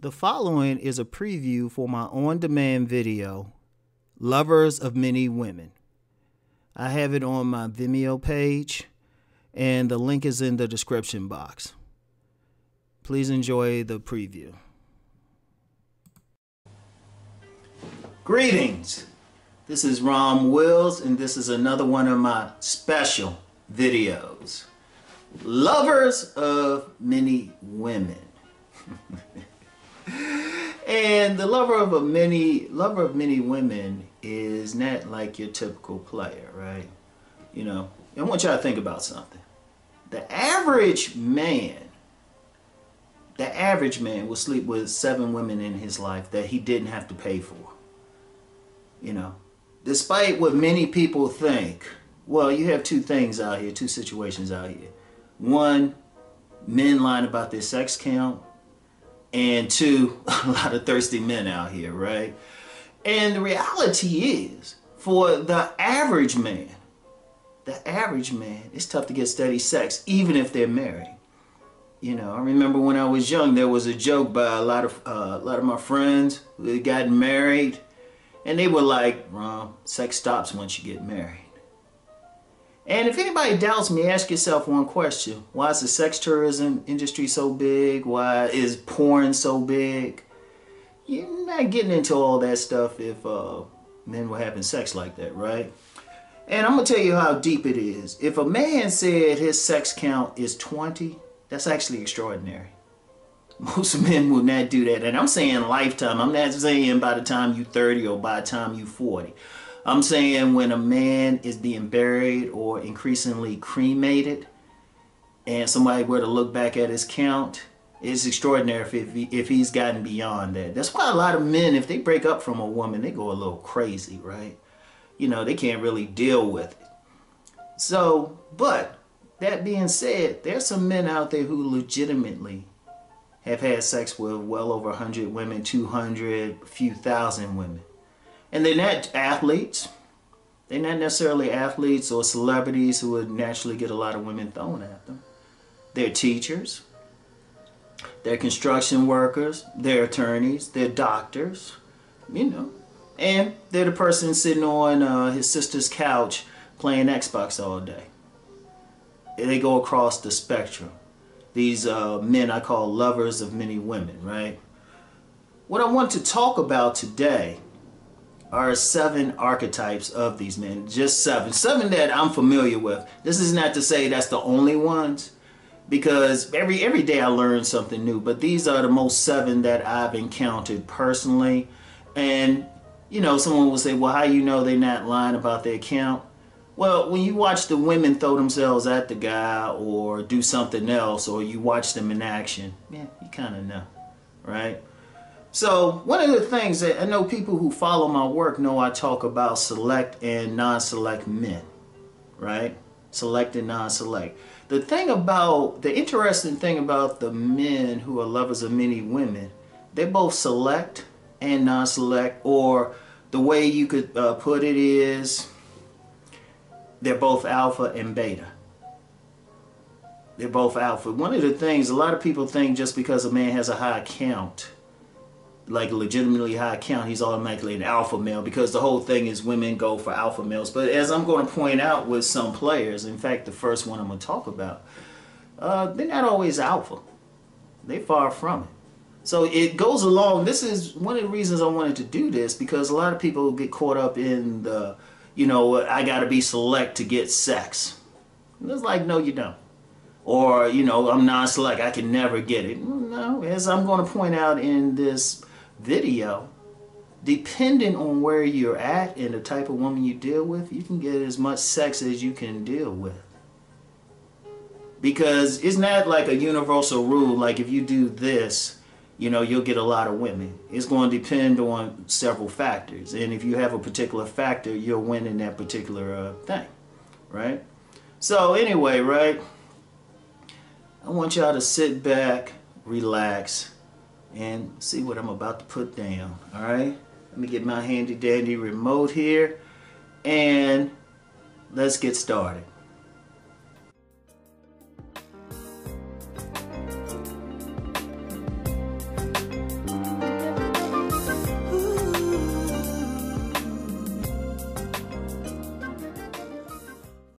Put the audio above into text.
The following is a preview for my on-demand video, Lovers of Many Women. I have it on my Vimeo page, and the link is in the description box. Please enjoy the preview. Greetings! This is Rom Wills, and this is another one of my special videos. Lovers of Many Women. And the lover of many women is not like your typical player, right? You know, I want y'all to think about something. The average man will sleep with 7 women in his life that he didn't have to pay for. You know, despite what many people think, well, you have two situations out here. One, men lying about their sex count. And 2, a lot of thirsty men out here, right? And the reality is, for the average man, it's tough to get steady sex, even if they're married. You know, I remember when I was young, there was a joke by a lot of my friends who had gotten married, and they were like, "Ron, sex stops once you get married." And if anybody doubts me, ask yourself one question. Why is the sex tourism industry so big? Why is porn so big? You're not getting into all that stuff if men were having sex like that, right? And I'm going to tell you how deep it is. If a man said his sex count is 20, that's actually extraordinary. Most men will not do that. And I'm saying lifetime. I'm not saying by the time you're 30 or by the time you're 40. I'm saying when a man is being buried or increasingly cremated and somebody were to look back at his count, it's extraordinary if he's gotten beyond that. That's why a lot of men, if they break up from a woman, they go a little crazy, right? You know, they can't really deal with it. So, but that being said, there's some men out there who legitimately have had sex with well over 100 women, 200, a few thousand women. And they're not athletes. They're not necessarily athletes or celebrities who would naturally get a lot of women thrown at them. They're teachers. They're construction workers. They're attorneys. They're doctors. You know. And they're the person sitting on his sister's couch playing Xbox all day. And they go across the spectrum. These men I call lovers of many women, right? What I want to talk about today are 7 archetypes of these men. Just 7 that I'm familiar with. This is not to say that's the only ones, because every day I learn something new, but these are the most 7 that I've encountered personally. And you know, someone will say, well, how you know they're not lying about their count? Well, when you watch the women throw themselves at the guy or do something else, or you watch them in action, yeah, you kind of know, right? So one of the things that I know people who follow my work know, I talk about select and non-select men, right? Select and non-select. The interesting thing about the men who are lovers of many women, they're both select and non-select, or the way you could put it is they're both alpha and beta. They're both alpha. One of the things, a lot of people think just because a man has a high count, like a legitimately high count, he's automatically an alpha male, because the whole thing is women go for alpha males. But as I'm going to point out with some players, in fact the first one I'm going to talk about, they're not always alpha. They're far from it. So it goes along. This is one of the reasons I wanted to do this, because a lot of people get caught up in the, you know, I got to be select to get sex. And it's like, no you don't. Or, you know, I'm non-select, I can never get it. No, as I'm going to point out in this video, depending on where you're at and the type of woman you deal with, you can get as much sex as you can deal with. Because it's not like a universal rule, like if you do this, you know, you'll get a lot of women. It's going to depend on several factors. And if you have a particular factor, you'll win in that particular thing, right? So anyway, right, I want y'all to sit back, relax, and see what I'm about to put down. All right, let me get my handy dandy remote here and let's get started.